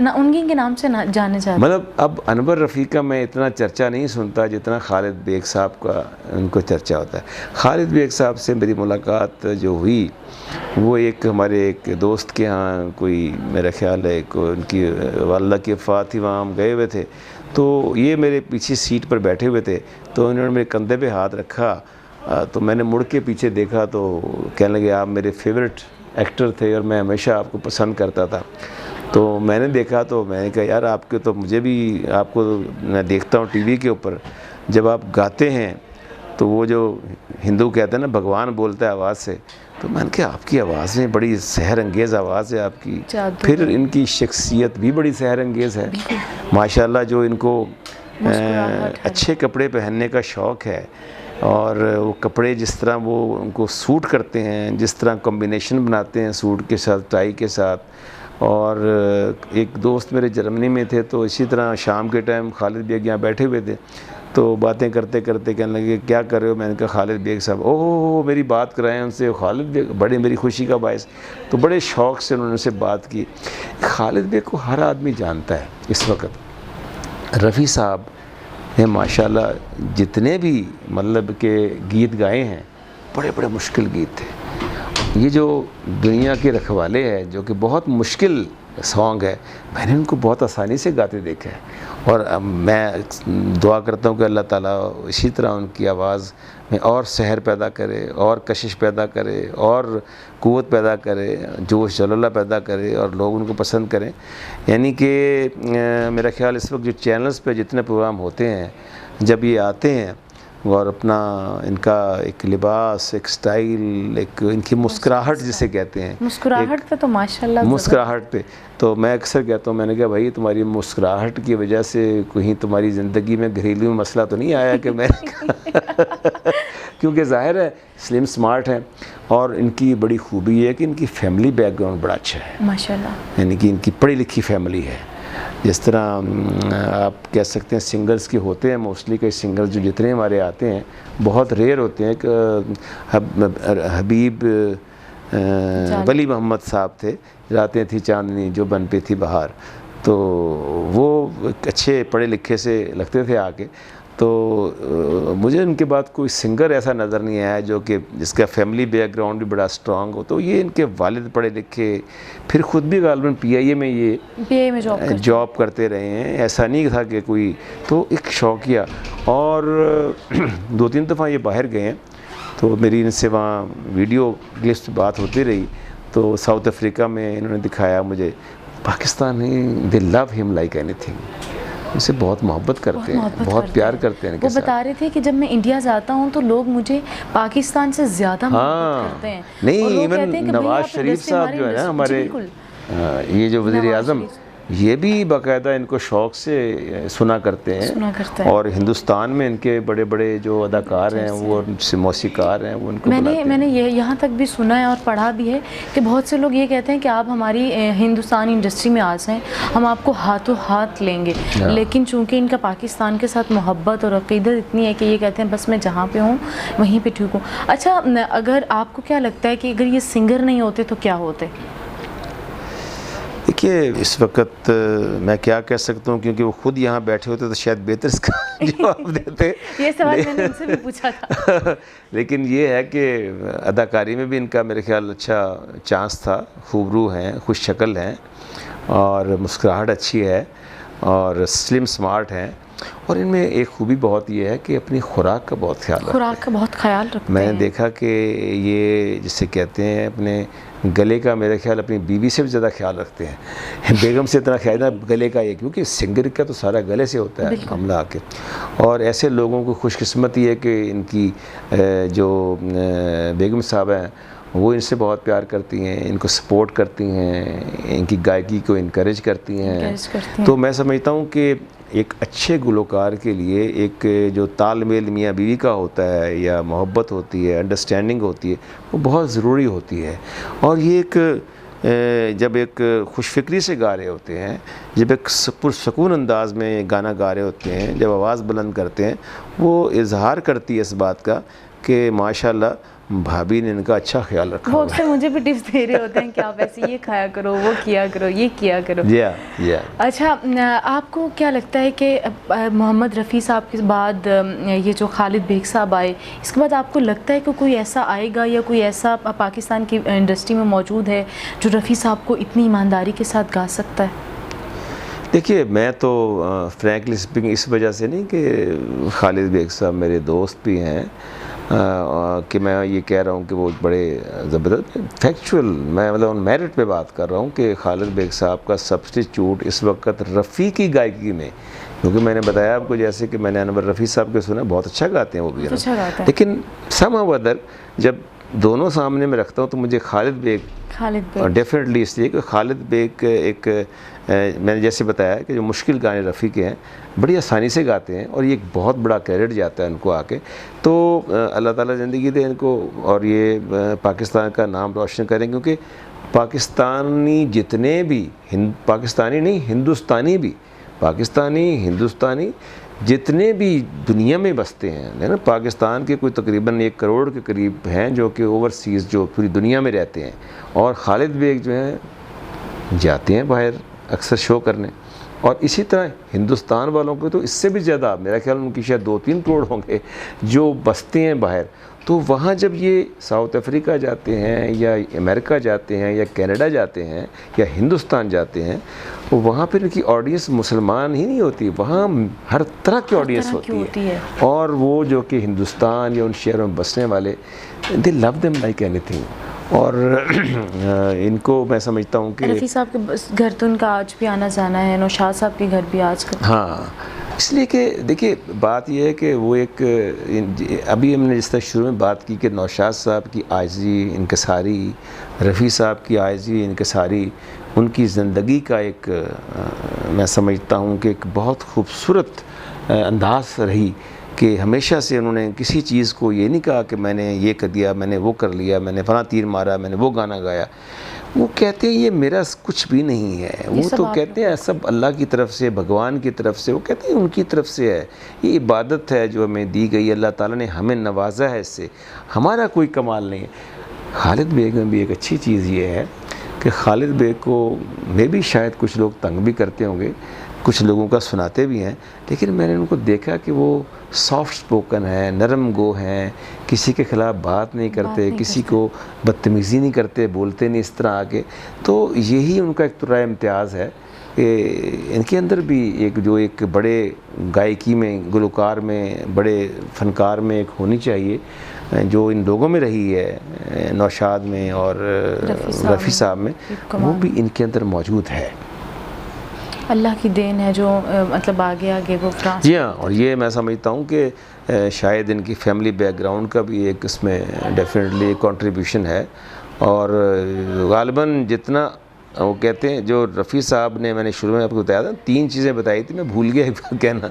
ना उन्हीं के नाम से ना जाने जाते। मतलब अब अनवर रफ़ी का मैं इतना चर्चा नहीं सुनता जितना खालिद बेग साहब का उनको चर्चा होता है। खालिद बेग साहब से मेरी मुलाकात जो हुई वो एक हमारे एक दोस्त के यहाँ, कोई मेरा ख्याल है कोई उनकी वालदा की वफ़ात थी, वहाँ हम गए हुए थे। तो ये मेरे पीछे सीट पर बैठे हुए थे, तो उन्होंने मेरे कंधे पे हाथ रखा, तो मैंने मुड़ के पीछे देखा तो कहने लगे आप मेरे फेवरेट एक्टर थे और मैं हमेशा आपको पसंद करता था। तो मैंने देखा तो मैंने कहा यार आपके तो मुझे भी, आपको मैं देखता हूँ टीवी के ऊपर जब आप गाते हैं तो वो जो हिंदू कहते हैं ना भगवान बोलता है आवाज़ से, तो मैंने कहा आपकी आवाज़ में बड़ी सहर अंगेज़ आवाज़ है आपकी, फिर इनकी शख्सियत भी बड़ी सहर अंगेज़ है माशाल्लाह। जो इनको अच्छे कपड़े पहनने का शौक़ है और वो कपड़े जिस तरह वो उनको सूट करते हैं, जिस तरह कॉम्बिनेशन बनाते हैं सूट के साथ टाई के साथ। और एक दोस्त मेरे जर्मनी में थे, तो इसी तरह शाम के टाइम खालिद बेग यहाँ बैठे हुए थे, तो बातें करते करते कहने लगे क्या कर रहे हो। मैंने कहा खालिद बेग साहब, ओह मेरी बात कराएं उनसे, खालिद बेग बड़े मेरी खुशी का बायस। तो बड़े शौक़ से उन्होंने उनसे बात की। खालिद बेग को हर आदमी जानता है इस वक्त। रफ़ी साहब ने माशाल्लाह जितने भी मतलब के गीत गाए हैं बड़े बड़े मुश्किल गीत थे। ये जो दुनिया के रखवाले हैं जो कि बहुत मुश्किल सॉन्ग है, मैंने उनको बहुत आसानी से गाते देखा है। और मैं दुआ करता हूँ कि अल्लाह ताला इसी तरह उनकी आवाज़ में और सहर पैदा करे और कशिश पैदा करे और क़ुव्वत पैदा करे, जोश जलाला पैदा करे और लोग उनको पसंद करें। यानी कि मेरा ख्याल इस वक्त जो चैनल्स पे जितने प्रोग्राम होते हैं, जब ये आते हैं और अपना इनका एक लिबास, एक स्टाइल, एक इनकी मुस्कुराहट जिसे कहते हैं, मुस्कुराहट पे तो माशाल्लाह, मुस्कुराहट पे तो मैं अक्सर कहता हूँ, मैंने कहा भाई तुम्हारी मुस्कुराहट की वजह से कहीं तुम्हारी ज़िंदगी में घरेलू मसला तो नहीं आया कि मैं क्योंकि ज़ाहिर है स्लिम स्मार्ट है और इनकी बड़ी खूबी है कि इनकी फैमिली बैकग्राउंड बड़ा अच्छा है माशाल्लाह। यानी कि इनकी पढ़ी लिखी फैमिली है। जिस तरह आप कह सकते हैं सिंगर्स के होते हैं मोस्टली, कई सिंगर्स जो जितने हमारे आते हैं बहुत रेयर होते हैं। हबीब वली मोहम्मद साहब थे, रातें थी चांदनी जो बन पे थी बहार, तो वो अच्छे पढ़े लिखे से लगते थे आके। तो मुझे उनके बाद कोई सिंगर ऐसा नज़र नहीं आया जो कि जिसका फैमिली बैकग्राउंड भी बड़ा स्ट्रॉन्ग हो। तो ये इनके वालिद पढ़े लिखे, फिर ख़ुद भी गालिबन PIA में ये जॉब करते रहे हैं। ऐसा नहीं था कि कोई, तो एक शौकिया। और 2-3 दफ़ा ये बाहर गए हैं, तो मेरी इनसे वहाँ वीडियो क्लिप्स बात होती रही। तो साउथ अफ्रीका में इन्होंने दिखाया मुझे, पाकिस्तानी दे लव हिम लाइक एनीथिंग, उनसे बहुत मोहब्बत करते हैं, बहुत प्यार करते हैं। वो बता रहे थे कि जब मैं इंडिया जाता हूँ तो लोग मुझे पाकिस्तान से ज़्यादा मोहब्बत करते हैं। नहीं, इवन नवाज शरीफ साहब जो है ना हमारे, ये जो वज़ीर आज़म, ये भी बाकायदा इनको शौक़ से सुना करते हैं। और हिंदुस्तान में इनके बड़े बड़े जो अदाकार हैं वो मौसीकार हैं, वो उनको मैंने ये यहाँ तक भी सुना है और पढ़ा भी है कि बहुत से लोग ये कहते हैं कि आप हमारी हिंदुस्तान इंडस्ट्री में आ जाएं, हम आपको हाथों हाथ लेंगे। लेकिन चूँकि इनका पाकिस्तान के साथ मोहब्बत और अक़ीदत इतनी है कि ये कहते हैं बस मैं जहाँ पे हूँ वहीं पे ठीक हूँ। अच्छा, अगर आपको क्या लगता है कि अगर ये सिंगर नहीं होते तो क्या होते? देखिए इस वक्त मैं क्या कह सकता हूँ, क्योंकि वो खुद यहाँ बैठे होते तो शायद बेहतर इसका जवाब देते। ये सवाल मैंने उनसे भी पूछा था। लेकिन ये है कि अदाकारी में भी इनका मेरे ख्याल अच्छा चांस था, खूबरू हैं, खुश शक्ल हैं और मुस्कुराहट अच्छी है और स्लिम स्मार्ट हैं। और इनमें एक खूबी बहुत ये है कि अपनी खुराक का बहुत ख्याल रखते हैं। खुराक का बहुत ख्याल रखते हैं। मैंने देखा कि ये जिसे कहते हैं अपने गले का, मेरे ख्याल अपनी बीवी से भी ज़्यादा ख्याल रखते हैं। बेगम से इतना ख्याल ना गले का ये, क्योंकि सिंगर का तो सारा गले से होता है मामला आके। और ऐसे लोगों को खुशकिस्मती है कि इनकी जो बेगम साहब हैं वो इनसे बहुत प्यार करती हैं, इनको सपोर्ट करती हैं, इनकी गायकी को इनकरेज करती हैं। तो मैं समझता हूँ कि एक अच्छे गुलकार के लिए एक जो तालमेल मियाँ बीवी का होता है या मोहब्बत होती है, अंडरस्टैंडिंग होती है, वो बहुत ज़रूरी होती है। और ये एक जब एक खुशफिक्री से गा रहे होते हैं, जब एक पुरसकून अंदाज में गाना गा रहे होते हैं, जब आवाज़ बुलंद करते हैं, वो इजहार करती है इस बात का कि माशाल्लाह भाभी ने इनका अच्छा ख्याल रखा वो हुआ है। अक्सर मुझे भी टिप्स दे रहे होते हैं कि आप ऐसे ये खाया करो, वो किया करो, ये किया करो। या अच्छा, आपको क्या लगता है कि मोहम्मद रफ़ी साहब के बाद ये जो खालिद बेग साहब आए, इसके बाद आपको लगता है कि कोई ऐसा आएगा या कोई ऐसा पाकिस्तान की इंडस्ट्री में मौजूद है जो रफ़ी साहब को इतनी ईमानदारी के साथ गा सकता है? देखिए, मैं तो फ्रैंकली स्पीकिंग इस वजह से नहीं कि खालिद बेग साहब मेरे दोस्त भी हैं कि मैं ये कह रहा हूँ कि वो बड़े ज़बरदस्त, फैक्चुअल मैं मतलब ऑन मेरिट पे बात कर रहा हूँ कि खालिद बेग साहब का सब्स्टिट्यूट इस वक्त रफ़ी की गायकी में, क्योंकि मैंने बताया आपको जैसे कि मैंने अनवर रफ़ी साहब के सुना, बहुत अच्छा गाते हैं वो भी, अच्छा गाता है। लेकिन समहाउ अदर जब दोनों सामने में रखता हूँ तो मुझे खालिद बेग डेफिनेटली इसलिए कि खालिद बेग एक मैंने जैसे बताया कि जो मुश्किल गाने रफ़ी के हैं बड़ी आसानी से गाते हैं और ये एक बहुत बड़ा क्रेडिट जाता है उनको आके। तो अल्लाह ताला ज़िंदगी दे इनको और ये पाकिस्तान का नाम रोशन करें, क्योंकि पाकिस्तानी जितने भी पाकिस्तानी नहीं हिंदुस्तानी भी, पाकिस्तानी हिंदुस्तानी जितने भी दुनिया में बसते हैं है ना, पाकिस्तान के कोई तकरीबन 1 करोड़ के करीब हैं जो कि ओवरसीज़ जो पूरी दुनिया में रहते हैं, और खालिद बेग जो हैं जाते हैं बाहर अक्सर शो करने, और इसी तरह हिंदुस्तान वालों को तो इससे भी ज़्यादा मेरा ख्याल उनकी शायद 2-3 करोड़ होंगे जो बसते हैं बाहर। तो वहाँ जब ये साउथ अफ्रीका जाते हैं या अमेरिका जाते हैं या कनाडा जाते हैं या हिंदुस्तान जाते हैं, तो वहाँ पर उनकी ऑडियंस मुसलमान ही नहीं होती, वहाँ हर तरह की ऑडियंस होती है। और वो जो कि हिंदुस्तान या उन शहरों में बसने वाले, दे लव देम लाइक एनीथिंग। और इनको मैं समझता हूँ कि रफ़ी साहब के घर तो उनका आज भी आना जाना है, नौशाद साहब के घर भी आज का। हाँ, इसलिए कि देखिए बात यह है कि वो एक अभी हमने जिस तरह शुरू में बात की कि नौशाद साहब की आजिज़ी इनकसारी, रफ़ी साहब की आजिज़ी इनकसारी उनकी ज़िंदगी का एक मैं समझता हूँ कि एक बहुत खूबसूरत अंदाज़ रही कि हमेशा से उन्होंने किसी चीज़ को ये नहीं कहा कि मैंने ये कर दिया, मैंने वो कर लिया, मैंने फला तीर मारा, मैंने वो गाना गाया। वो कहते हैं ये मेरा कुछ भी नहीं है, वो तो कहते हैं सब अल्लाह की तरफ से, भगवान की तरफ से, वो कहते हैं उनकी तरफ से है, ये इबादत है जो हमें दी गई, अल्लाह ताला ने हमें नवाजा है इससे, हमारा कोई कमाल नहीं है। खालिद बेग में भी एक अच्छी चीज़ ये है कि खालिद बेग को में भी शायद कुछ लोग तंग भी करते होंगे, कुछ लोगों का सुनाते भी हैं, लेकिन मैंने उनको देखा कि वो सॉफ्ट स्पोकन है, नरम गो हैं, किसी के ख़िलाफ़ बात नहीं करते, किसी को बदतमीज़ी नहीं करते, बोलते नहीं इस तरह आके। तो यही उनका एक तुर्रा इम्तियाज़ है कि इनके अंदर भी एक बड़े गायकी में, गुलकार में, बड़े फ़नकार में एक होनी चाहिए जो इन लोगों में रही है, नौशाद में और रफ़ी साहब में, वो भी इनके अंदर मौजूद है। अल्लाह की देन है जो मतलब आगे वो फ्रांस। जी हाँ, और ये मैं समझता हूँ कि शायद इनकी फैमिली बैकग्राउंड का भी एक इसमें डेफिनेटली कंट्रीब्यूशन है। और ग़ालिबन जितना वो कहते हैं, जो रफ़ी साहब ने, मैंने शुरू में आपको बताया था 3 चीज़ें बताई थी, मैं भूल गया एक बार कहना।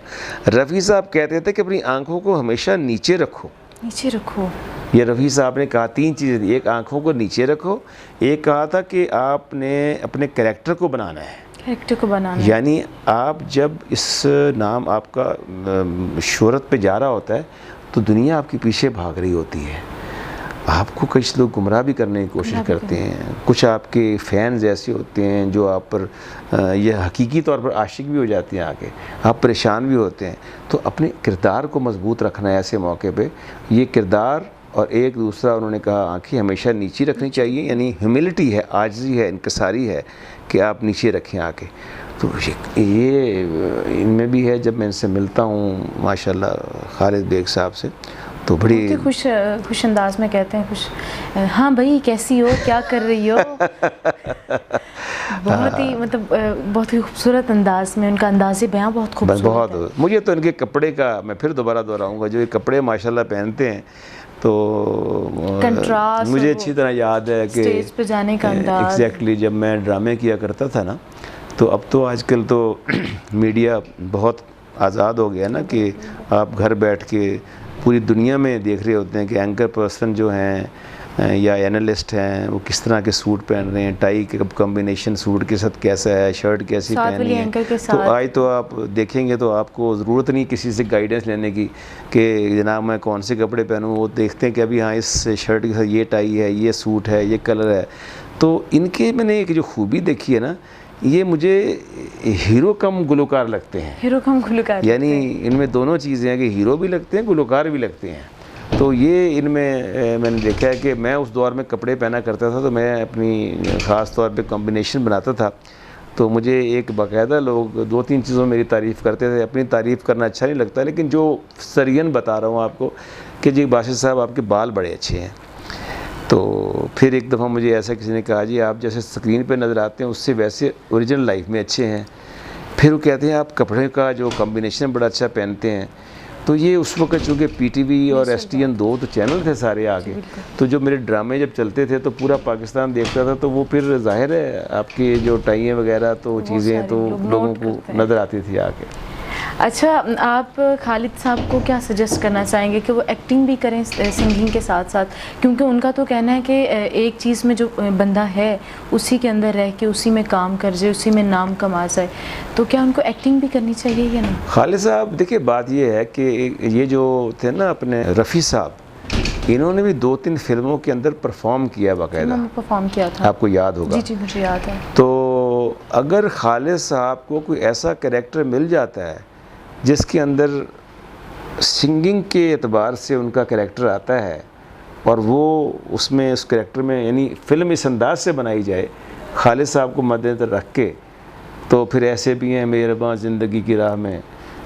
रफ़ी साहब कहते थे कि अपनी आँखों को हमेशा नीचे रखो, नीचे रखो। ये रफ़ी साहब ने कहा 3 चीज़ें थी, एक आँखों को नीचे रखो, एक कहा था कि आपने अपने कैरेक्टर को बनाना है, कैरेक्टर को बनाना, यानी आप जब इस नाम आपका शोहरत पे जा रहा होता है तो दुनिया आपके पीछे भाग रही होती है, आपको कुछ लोग गुमराह भी करने की कोशिश करते हैं, कुछ आपके फ़ैन्स ऐसे होते हैं जो आप पर यह हकीकी तौर पर आशिक भी हो जाते हैं आके, आप परेशान भी होते हैं। तो अपने किरदार को मजबूत रखना है ऐसे मौके पे, ये किरदार। और एक दूसरा उन्होंने कहा आँखें हमेशा नीचे रखनी चाहिए, यानी ह्यूमिलिटी है, आजिज़ी है, इनकसारी है कि आप नीचे रखें आके। तो ये इनमें भी है। जब मैं इनसे मिलता हूँ माशाल्लाह खालिद बेग साहब से, तो बड़ी खुश अंदाज में कहते हैं, हाँ भाई कैसी हो, क्या कर रही हो। बहुत ही मतलब बहुत ही खूबसूरत अंदाज में, उनका अंदाज़े बयां बहुत खूबसूरत है। बहुत मुझे तो इनके कपड़े का मैं फिर दोबारा दोहराऊंगा, जो ये कपड़े माशाल्लाह पहनते हैं तो कंट्रास्ट मुझे अच्छी तरह याद है कि स्टेज पे जाने का अंदाज। एग्जैक्टली जब मैं ड्रामे किया करता था ना, तो अब तो आजकल तो मीडिया बहुत आज़ाद हो गया ना कि आप घर बैठ के पूरी दुनिया में देख रहे होते हैं कि एंकर पर्सन जो हैं या एनालिस्ट हैं, वो किस तरह के सूट पहन रहे हैं, टाई के कॉम्बिनेशन सूट के साथ कैसा है, शर्ट कैसी पहनी है। तो आज तो आप देखेंगे तो आपको ज़रूरत नहीं किसी से गाइडेंस लेने की कि जनाब मैं कौन से कपड़े पहनूँ। वो देखते हैं कि अभी हाँ इस शर्ट के साथ ये टाई है, ये सूट है, ये कलर है। तो इनके मैंने एक जो खूबी देखी है ना, ये मुझे हीरो कम गुलकार लगते हैं। हीरो कम गुलकार, यानी इनमें दोनों चीज़ें हैं कि हीरो भी लगते हैं, गुलकार भी लगते हैं। तो ये इनमें मैंने देखा है कि मैं उस दौर में कपड़े पहना करता था तो मैं अपनी ख़ास तौर पे कॉम्बिनेशन बनाता था। तो मुझे एक बाकायदा लोग 2-3 चीज़ों में मेरी तारीफ़ करते थे। अपनी तारीफ़ करना अच्छा नहीं लगता, लेकिन जो सरियन बता रहा हूँ आपको कि जी बाशिर साहब आपके बाल बड़े अच्छे हैं। तो फिर एक दफ़ा मुझे ऐसा किसी ने कहा, जी आप जैसे स्क्रीन पे नज़र आते हैं उससे वैसे ओरिजिनल लाइफ में अच्छे हैं। फिर वो कहते हैं आप कपड़े का जो कॉम्बिनेशन बड़ा अच्छा पहनते हैं। तो ये उस वक्त चूँकि PTV और STN 2 तो चैनल थे सारे आगे, तो जो मेरे ड्रामे जब चलते थे तो पूरा पाकिस्तान देखता था। तो वो फिर ज़ाहिर है आपकी जो टाइयाँ वगैरह तो चीज़ें तो लोगों को नज़र आती थी आके। अच्छा, आप खालिद साहब को क्या सजेस्ट करना चाहेंगे कि वो एक्टिंग भी करें सिंगिंग के साथ साथ, क्योंकि उनका तो कहना है कि एक चीज़ में जो बंदा है उसी के अंदर रह के उसी में काम कर जाए, उसी में नाम कमा जाए, तो क्या उनको एक्टिंग भी करनी चाहिए या नहीं? खालिद साहब देखिए बात ये है कि ये जो थे ना अपने रफ़ी साहब, इन्होंने भी 2-3 फिल्मों के अंदर परफॉर्म किया, बाकायदा परफॉर्म किया था, आपको याद होगा। जी जी मुझे याद है। तो अगर खालिद साहब को कोई ऐसा कैरेक्टर मिल जाता है जिसके अंदर सिंगिंग के एतबार से उनका कैरेक्टर आता है और वो उसमें उस कैरेक्टर में यानी फ़िल्म इस अंदाज से बनाई जाए खालिद साहब को मद्देनज़र रख के, तो फिर ऐसे भी हैं मेहरबान ज़िंदगी की राह में,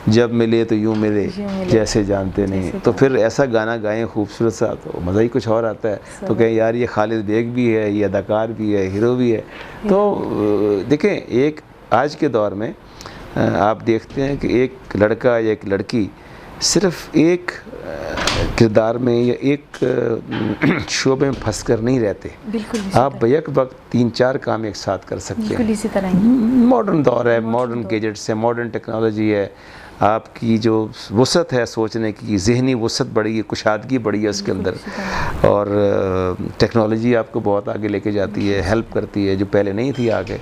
जब मिले तो यूँ मिले जैसे जानते नहीं। तो फिर ऐसा गाना गाएं खूबसूरत सा, तो मज़ा ही कुछ और आता है। तो कहें यार ये खालिद बेग भी है, ये अदाकार भी है, हीरो भी है। तो देखें एक आज के दौर में आप देखते हैं कि एक लड़का या एक लड़की सिर्फ एक किरदार में या एक शोबे में फंस कर नहीं रहते। बिल्कुल आप बैक वक्त 3-4 काम एक साथ कर सकते हैं। इसी तरह मॉडर्न दौर है, मॉडर्न गैजेट्स है, मॉडर्न टेक्नोलॉजी है, आपकी जो वसअत है सोचने की, ज़हनी वसअत बढ़ी है, कुशादगी बढ़ी है उसके अंदर, और टेक्नोलॉजी आपको बहुत आगे लेके जाती है, हेल्प करती है जो पहले नहीं थी आगे।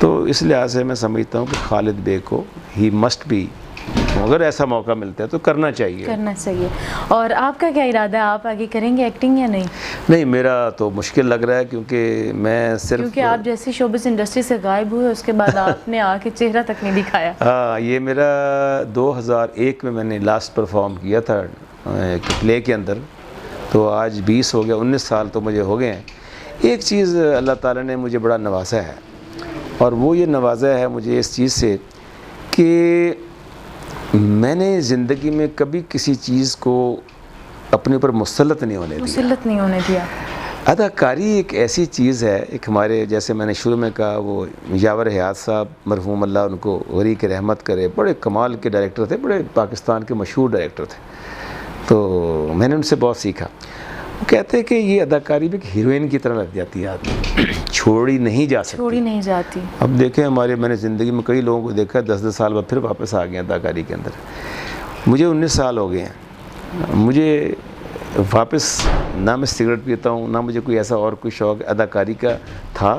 तो इस लिहाज से मैं समझता हूँ कि खालिद बेग को ही मस्ट बी, अगर ऐसा मौका मिलता है तो करना चाहिए। और आपका क्या इरादा है, आप आगे करेंगे एक्टिंग या नहीं? नहीं, मेरा तो मुश्किल लग रहा है क्योंकि मैं सिर्फ, क्योंकि आप जैसी शोबिस इंडस्ट्री से गायब हुए उसके बाद आपने आके चेहरा तक नहीं दिखाया। हाँ, ये मेरा 2001 में मैंने लास्ट परफॉर्म किया था एक प्ले के अंदर। तो आज 20 हो गया, 19 साल तो मुझे हो गए हैं। एक चीज़ अल्लाह ताला ने मुझे बड़ा नवाजा है, और वो ये नवाजा है मुझे इस चीज़ से कि मैंने ज़िंदगी में कभी किसी चीज़ को अपने ऊपर मुसल्लत नहीं होने दिया। अदाकारी एक ऐसी चीज़ है, एक हमारे जैसे मैंने शुरू में कहा वो यावर हयात साहब मरहूम अल्लाह उनको वरी के रहमत करे, बड़े कमाल के डायरेक्टर थे, बड़े पाकिस्तान के मशहूर डायरेक्टर थे। तो मैंने उनसे बहुत सीखा। वो कहते हैं कि ये अदाकारी भी एक हीरोइन की तरह लग जाती है, आदमी छोड़ी नहीं जाती। अब देखें हमारे, मैंने ज़िंदगी में कई लोगों को देखा 10-10 साल बाद फिर वापस आ गए अदाकारी के अंदर। मुझे 19 साल हो गए हैं, मुझे वापस ना मैं सिगरेट पीता हूँ, ना मुझे कोई ऐसा और कोई शौक़ अदाकारी का था।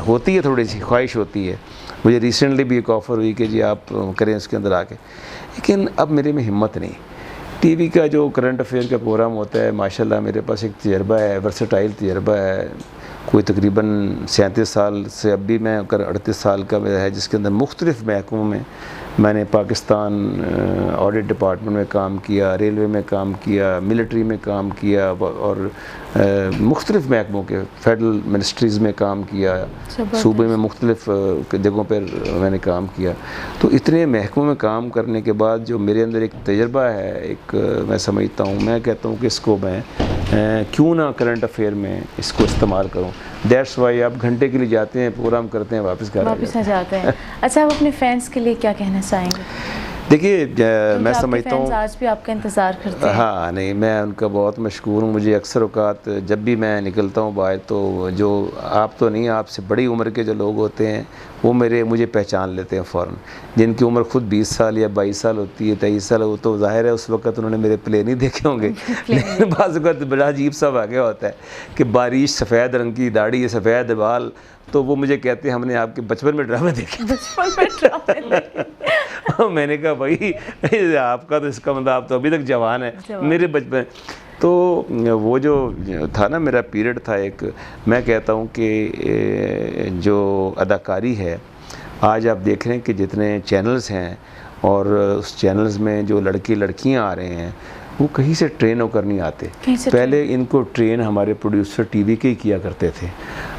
होती है थोड़ी सी ख्वाहिश होती है। मुझे रिसेंटली भी एक ऑफ़र हुई कि जी आप करें उसके अंदर आके, लेकिन अब मेरे में हिम्मत नहीं। टीवी का जो करंट अफेयर का प्रोग्राम होता है, माशाल्लाह मेरे पास एक तजर्बा है, वर्सेटाइल तजर्बा है। कोई तकरीबन 37 साल से, अब भी मैं 38 साल का मेरा है, जिसके अंदर मुख्तलिफ़ महकमों में मैंने पाकिस्तान ऑडिट डिपार्टमेंट में काम किया, रेलवे में काम किया, मिलिट्री में काम किया, और मुख्तलिफ़ महकमों के फेडरल मिनिस्ट्रीज़ में काम किया, सूबे में मुख्तलिफ़ जगहों पर मैंने काम किया। तो इतने महकमों में काम करने के बाद जो मेरे अंदर एक तजर्बा है, एक मैं समझता हूँ, मैं कहता हूँ कि इसको मैं क्यों ना करंट अफेयर में इसको इस्तेमाल करूँ। दैट्स वाई आप घंटे के लिए जाते हैं, प्रोग्राम करते हैं, वापस आ जाते हैं। अच्छा, आप अपने फैंस के लिए क्या कहना चाहेंगे? देखिए क्योंकि मैं आपके समझता हूँ फैंस आज भी आपका इंतज़ार करते हैं। हाँ, नहीं मैं उनका बहुत मशहूर हूँ। मुझे अक्सर औक़ात जब भी मैं निकलता हूँ बाहर, तो जो आप तो नहीं, आपसे बड़ी उम्र के जो लोग होते हैं वो मुझे पहचान लेते हैं फ़ौरन। जिनकी उम्र खुद 20 साल या 22 साल होती है, 23 साल, वो तो ज़ाहिर है उस वक़्त उन्होंने मेरे प्ले नहीं देखे होंगे। लेकिन बाज़ औक़ात बड़ा अजीब-सा वाक़या होता है कि बारिश, सफ़ेद रंग की दाढ़ी, सफ़ेद बाल, तो वो मुझे कहते हैं हमने आपके बचपन में ड्रामे देखे। बचपन में ड्रामे देखे। मैंने कहा भाई आपका तो इसका मतलब आप तो अभी तक जवान है, मेरे बचपन। तो वो जो था ना, मेरा पीरियड था एक, मैं कहता हूँ कि जो अदाकारी है, आज आप देख रहे हैं कि जितने चैनल्स हैं और उस चैनल्स में जो लड़के लड़कियाँ आ रहे हैं वो कहीं से ट्रेन होकर नहीं आते। पहले इनको ट्रेन हमारे प्रोड्यूसर टीवी के ही किया करते थे,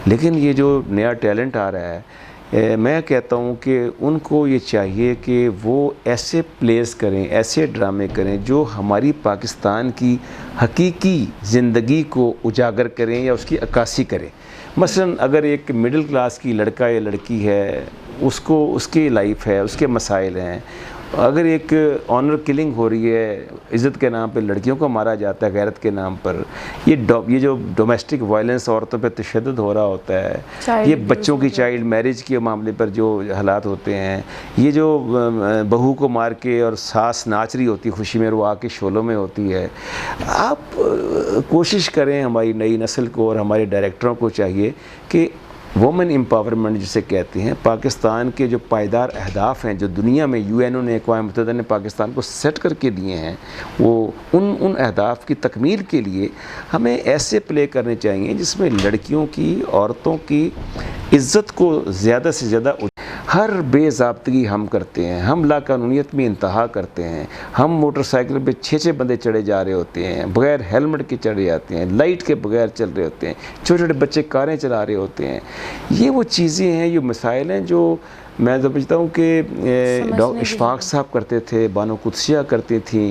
लेकिन ये जो नया टैलेंट आ रहा है, मैं कहता हूँ कि उनको ये चाहिए कि वो ऐसे प्लेस करें, ऐसे ड्रामे करें जो हमारी पाकिस्तान की हकीकी ज़िंदगी को उजागर करें या उसकी अक्कासी करें। मसलन अगर एक मिडिल क्लास की लड़का या लड़की है, उसको उसकी लाइफ है, उसके मसाइल हैं, अगर एक ऑनर किलिंग हो रही है, इज़्ज़त के नाम पे लड़कियों को मारा जाता है, गैरत के नाम पर, ये जो डोमेस्टिक वायलेंस औरतों पे तशद्दुद हो रहा होता है, ये बच्चों की चाइल्ड मैरिज के मामले पर जो हालात होते हैं, ये जो बहू को मार के और सास नाच रही होती है खुशी में, वो आके शोलों में होती है। आप कोशिश करें, हमारी नई नस्ल को और हमारे डायरेक्टरों को चाहिए कि वुमेन एम्पावरमेंट जिसे कहते हैं, पाकिस्तान के जो पायदार अहदाफ हैं जो दुनिया में यूएनओ ने, अक़वाम मुत्तहिदा ने पाकिस्तान को सेट करके दिए हैं, वो उन अहदाफ की तकमील के लिए हमें ऐसे प्ले करने चाहिए जिसमें लड़कियों की, औरतों की इज़्ज़त को ज़्यादा से ज़्यादा, हर बेज़ाब्तगी हम करते हैं, हम लाकानूनियत में इंतहा करते हैं, हम मोटरसाइकिल पे 6-6 बंदे चढ़े जा रहे होते हैं, बग़ैर हेलमेट के चढ़े जाते हैं, लाइट के बगैर चल रहे होते हैं, छोटे छोटे बच्चे कारें चला रहे होते हैं। ये वो चीज़ें हैं, ये मसाइल हैं जो मैं समझता हूँ कि डॉक्टर इशफाक साहब करते थे, बानो कुद्सिया करती थी।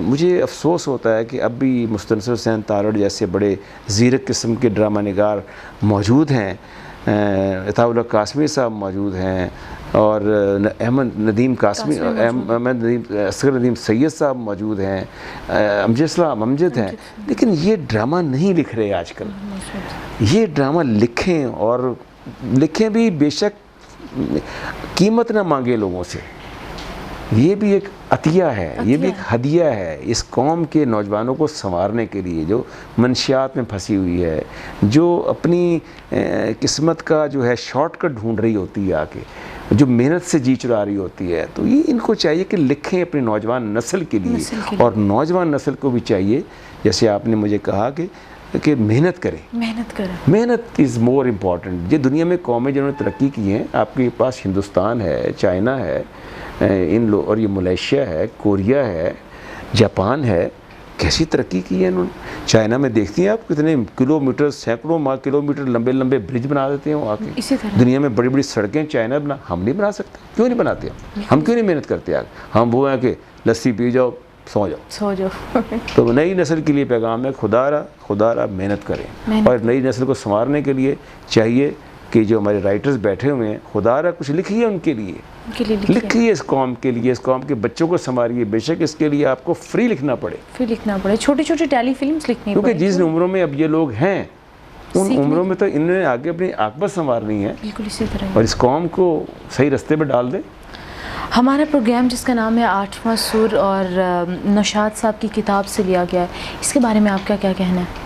मुझे अफसोस होता है कि अब भी मुस्तनसिर हुसैन तारड़ जैसे बड़े ज़ीरक किस्म के ड्रामा निगार मौजूद हैं, अताउल्लाह कासमी साहब मौजूद हैं, और अहमद नदीम कासमी, अहमद नदीम, असगर नदीम सैयद साहब मौजूद हैं, अमजद हैं, लेकिन ये ड्रामा नहीं लिख रहे आजकल। ये ड्रामा लिखें, और लिखें भी बेशक कीमत ना मांगे लोगों से। ये भी एक अतिया है, ये भी एक हदिया है इस कौम के नौजवानों को संवारने के लिए, जो मंशियात में फंसी हुई है, जो अपनी किस्मत का जो है शॉर्टकट ढूंढ रही होती है आके, जो मेहनत से जी चुरा रही होती है। तो ये इनको चाहिए कि लिखें अपनी नौजवान नस्ल के लिए, और नौजवान नस्ल को भी चाहिए, जैसे आपने मुझे कहा कि मेहनत करें। मेहनत इज़ मोर इम्पॉर्टेंट। ये दुनिया में कौमें जिन्होंने तरक्की की हैं, आपके पास हिंदुस्तान है, चाइना है, और ये मलेशिया है, कोरिया है, जापान है, कैसी तरक्की की है इन्होंने। चाइना में देखती हैं आप कितने किलोमीटर, सैकड़ों किलोमीटर लंबे लंबे ब्रिज बना देते हैं वो आके। इसी तरह दुनिया में बड़ी बड़ी सड़कें चाइना बना, हम नहीं बना सकते। क्यों नहीं बनाते हम क्यों नहीं मेहनत करते आगे? हम वो हैं कि लस्सी पी जाओ, सो जाओ। तो नई नस्ल के लिए पैगाम है, खुदारा मेहनत करें, और नई नस्ल को संवारने के लिए चाहिए कि जो हमारे राइटर्स बैठे हुए हैं, खुदारा कुछ लिखिए उनके लिए, लिखिए इस कौम के लिए, इस कौम के बच्चों को संवारिए। बेशक इसके लिए आपको फ्री लिखना पड़े, छोटी छोटी टेलीफिल्म्स लिखनी पड़े, क्योंकि जिस उम्रों में अब ये लोग हैं, उन उम्रों में तो इन्होंने आगे अपनी आकबत संवारनी है, बिल्कुल इसी तरह, और इस कौम को सही रास्ते पर डाल दें। हमारा प्रोग्राम जिसका नाम है आठवां सुर, और नौशाद साहब की किताब से लिया गया है, इसके बारे में आपका क्या कहना है?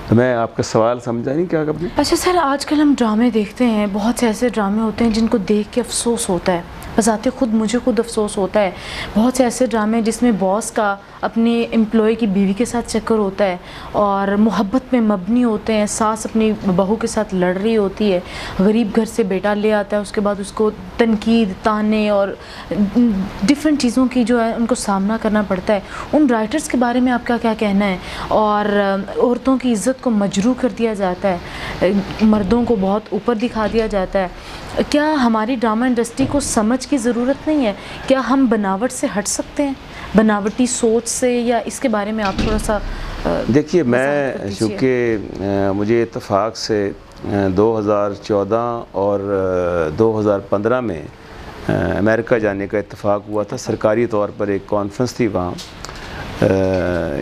तो मैं आपका सवाल समझा नहीं क्या कभी। अच्छा सर, आजकल हम ड्रामे देखते हैं, बहुत से ऐसे ड्रामे होते हैं जिनको देख के अफसोस होता है, बजाते खुद मुझे खुद अफसोस होता है। बहुत से ऐसे ड्रामे जिसमें बॉस का अपने एम्प्लॉय की बीवी के साथ चक्कर होता है, और मोहब्बत में मबनी होते हैं, सास अपनी बहू के साथ लड़ रही होती है, गरीब घर से बेटा ले आता है, उसके बाद उसको तनकीद, ताने और डिफरेंट चीज़ों की जो है उनको सामना करना पड़ता है। उन राइटर्स के बारे में आपका क्या कहना है? और औरतों की इज़्ज़त को मजरूह कर दिया जाता है, मर्दों को बहुत ऊपर दिखा दिया जाता है। क्या हमारी ड्रामा इंडस्ट्री को समझ की ज़रूरत नहीं है? क्या हम बनावट से हट सकते हैं, बनावटी सोच से, या इसके बारे में आप थोड़ा सा देखिए, मैं चूँकि मुझे इत्तेफाक से 2014 और 2015 में अमेरिका जाने का इत्तेफाक हुआ था। सरकारी तौर पर एक कॉन्फ्रेंस थी वहाँ,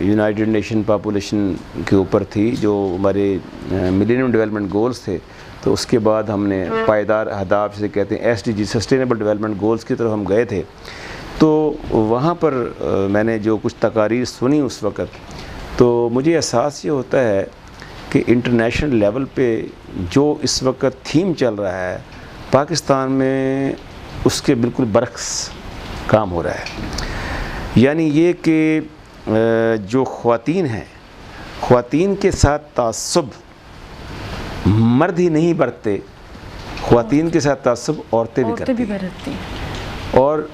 यूनाइटेड नेशन पॉपुलेशन के ऊपर थी, जो हमारे मिलेनियम डेवलपमेंट गोल्स थे। तो उसके बाद हमने पायदार अहदाफ जिसे कहते हैं SDG सस्टेनेबल डेवलपमेंट गोल्स की तरफ हम गए थे। तो वहाँ पर मैंने जो कुछ तकारीर सुनी उस वक़्त, तो मुझे एहसास ये होता है कि इंटरनेशनल लेवल पे जो इस वक्त थीम चल रहा है पाकिस्तान में उसके बिल्कुल बरक्स काम हो रहा है। यानी ये कि जो ख़वातीन हैं, ख़वातीन के साथ तासुब मर्द ही नहीं बरतते, ख़वातीन के साथ तासुब औरतें भी करती हैं। और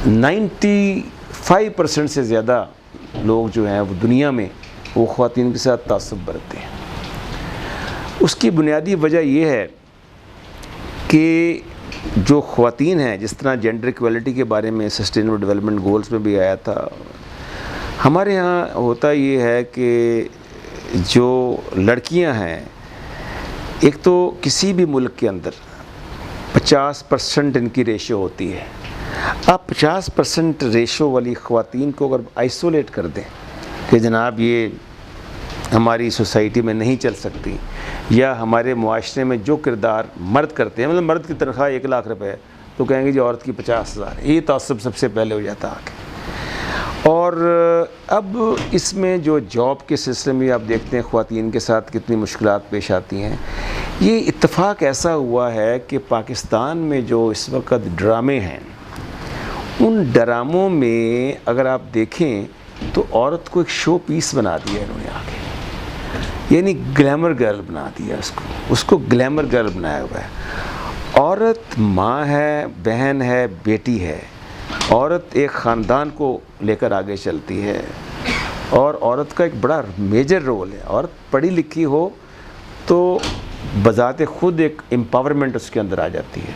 95% से ज़्यादा लोग जो हैं वो दुनिया में वो ख़वातीन के साथ तासुब बरतते हैं। उसकी बुनियादी वजह ये है कि जो ख़वातीन हैं, जिस तरह जेंडर इक्वलिटी के बारे में सस्टेनेबल डेवलपमेंट गोल्स में भी आया था, हमारे यहाँ होता ये है कि जो लड़कियां हैं, एक तो किसी भी मुल्क के अंदर 50% इनकी रेशो होती है। आप 50% रेशो वाली ख़वातीन को अगर आइसोलेट कर दें कि जनाब ये हमारी सोसाइटी में नहीं चल सकती, या हमारे मुआशरे में जो किरदार मर्द करते हैं, मतलब मर्द की तनख्वाह 1 लाख रुपए, तो कहेंगे जी औरत की 50,000, ये तासुब सबसे पहले हो जाता आके। और अब इसमें जो जॉब के सिलसिले में आप देखते हैं ख़वातीन के साथ कितनी मुश्किलात पेश आती हैं। ये इत्तेफाक ऐसा हुआ है कि पाकिस्तान में जो इस वक्त ड्रामे हैं, उन ड्रामों में अगर आप देखें तो औरत को एक शो पीस बना दिया इन्होंने आगे, यानी ग्लैमर गर्ल बना दिया उसको ग्लैमर गर्ल बनाया हुआ है। औरत माँ है, बहन है, बेटी है। औरत एक ख़ानदान को लेकर आगे चलती है और औरत का एक बड़ा मेजर रोल है। औरत पढ़ी लिखी हो तो बज़ाते ख़ुद एक एम्पावरमेंट उसके अंदर आ जाती है।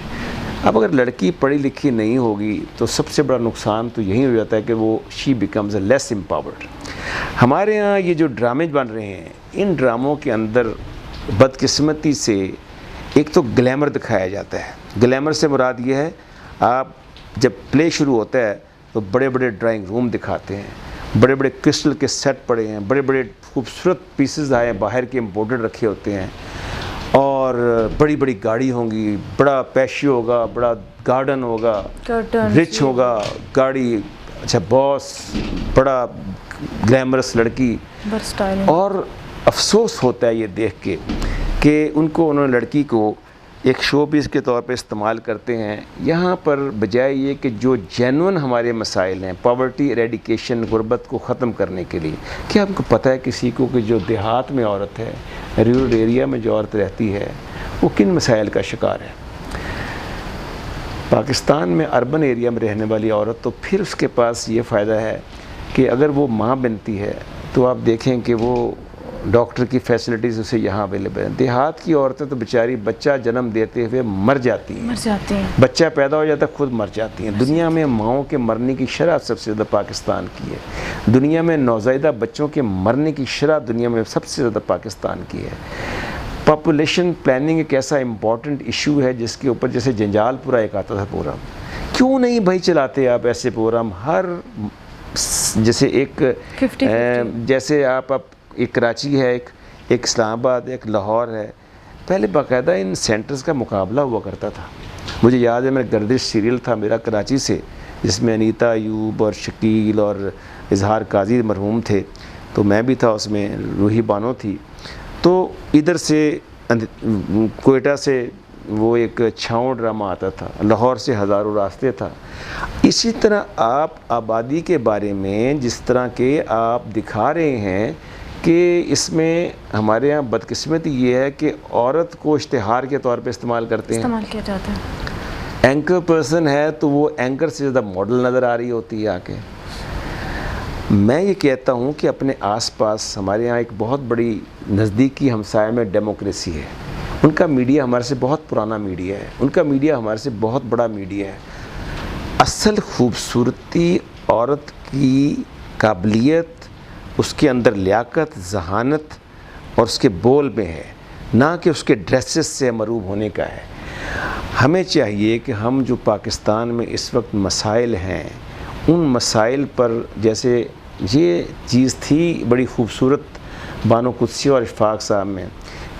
अब अगर लड़की पढ़ी लिखी नहीं होगी तो सबसे बड़ा नुकसान तो यही हो जाता है कि वो she becomes a less empowered. हमारे यहाँ ये जो ड्रामे बन रहे हैं, इन ड्रामों के अंदर बदकिस्मती से एक तो ग्लैमर दिखाया जाता है। ग्लैमर से मुराद ये है, आप जब प्ले शुरू होता है तो बड़े बड़े ड्राइंग रूम दिखाते हैं, बड़े बड़े क्रिस्टल के सेट पड़े हैं, बड़े बड़े खूबसूरत पीसेस आए बाहर के इम्पोर्टेड रखे होते हैं, और बड़ी बड़ी गाड़ी होंगी, बड़ा पैशियो होगा, बड़ा गार्डन होगा, रिच होगा गाड़ी, अच्छा बॉस, बड़ा ग्लैमरस लड़की। और अफसोस होता है ये देख के कि उन्होंने लड़की को एक शो पीस के तौर पे इस्तेमाल करते हैं। यहाँ पर बजाय ये कि जो जेन्युइन हमारे मसाइल हैं, पॉवर्टी एरेडिकेशन, गुर्बत को ख़त्म करने के लिए, क्या आपको पता है किसी को कि जो देहात में औरत है, रूरल एरिया में जो औरत रहती है, वो किन मसाइल का शिकार है? पाकिस्तान में अर्बन एरिया में रहने वाली औरत तो फिर उसके पास ये फ़ायदा है कि अगर वो माँ बनती है तो आप देखें कि वो डॉक्टर की फैसिलिटीज़ उसे यहाँ अवेलेबल है। देहात की औरतें तो बेचारी बच्चा जन्म देते हुए मर जाती हैं। बच्चा पैदा हो जाता है खुद मर जाती हैं। दुनिया में माओं के मरने की शरह सबसे ज़्यादा पाकिस्तान की है। दुनिया में नौज़ायदा बच्चों के मरने की शरह दुनिया में सबसे ज़्यादा पाकिस्तान की है। पॉपुलेशन प्लानिंग एक ऐसा इम्पॉर्टेंट इशू है जिसके ऊपर, जैसे जंजालपुरा एक आता था प्रोग्राम, क्यों नहीं भाई चलाते आप ऐसे प्रोग्राम? हर जैसे एक जैसे आप एक कराची है, एक इस्लामाबाद है, एक लाहौर है, पहले बाकायदा इन सेंटर्स का मुकाबला हुआ करता था। मुझे याद है, मेरा गर्दिश सीरियल था मेरा कराची से, जिसमें अनीता अयूब और शकील और इजहार काजी मरहूम थे, तो मैं भी था उसमें, रूही बानो थी। तो इधर से कोयटा से वो एक छाँव ड्रामा आता था, लाहौर से हज़ारों रास्ते था। इसी तरह आप आबादी के बारे में जिस तरह के आप दिखा रहे हैं कि इसमें हमारे यहाँ बदकिस्मती ये है कि औरत को इश्तिहार के तौर पे इस्तेमाल करते हैं, इस्तेमाल किया जाता है। एंकर पर्सन है तो वो एंकर से ज़्यादा मॉडल नज़र आ रही होती है आके। मैं ये कहता हूँ कि अपने आसपास हमारे यहाँ एक बहुत बड़ी नज़दीकी हमसाये में डेमोक्रेसी है। उनका मीडिया हमारे से बहुत पुराना मीडिया है, उनका मीडिया हमारे से बहुत बड़ा मीडिया है। असल खूबसूरती औरत की काबिलियत, उसके अंदर लियाकत, जहानत और उसके बोल में है, ना कि उसके ड्रेसेस से मरूब होने का है। हमें चाहिए कि हम जो पाकिस्तान में इस वक्त मसाइल हैं, उन मसाइल पर, जैसे ये चीज़ थी बड़ी ख़ूबसूरत बानो कुद्सी और इशफाक साहब में,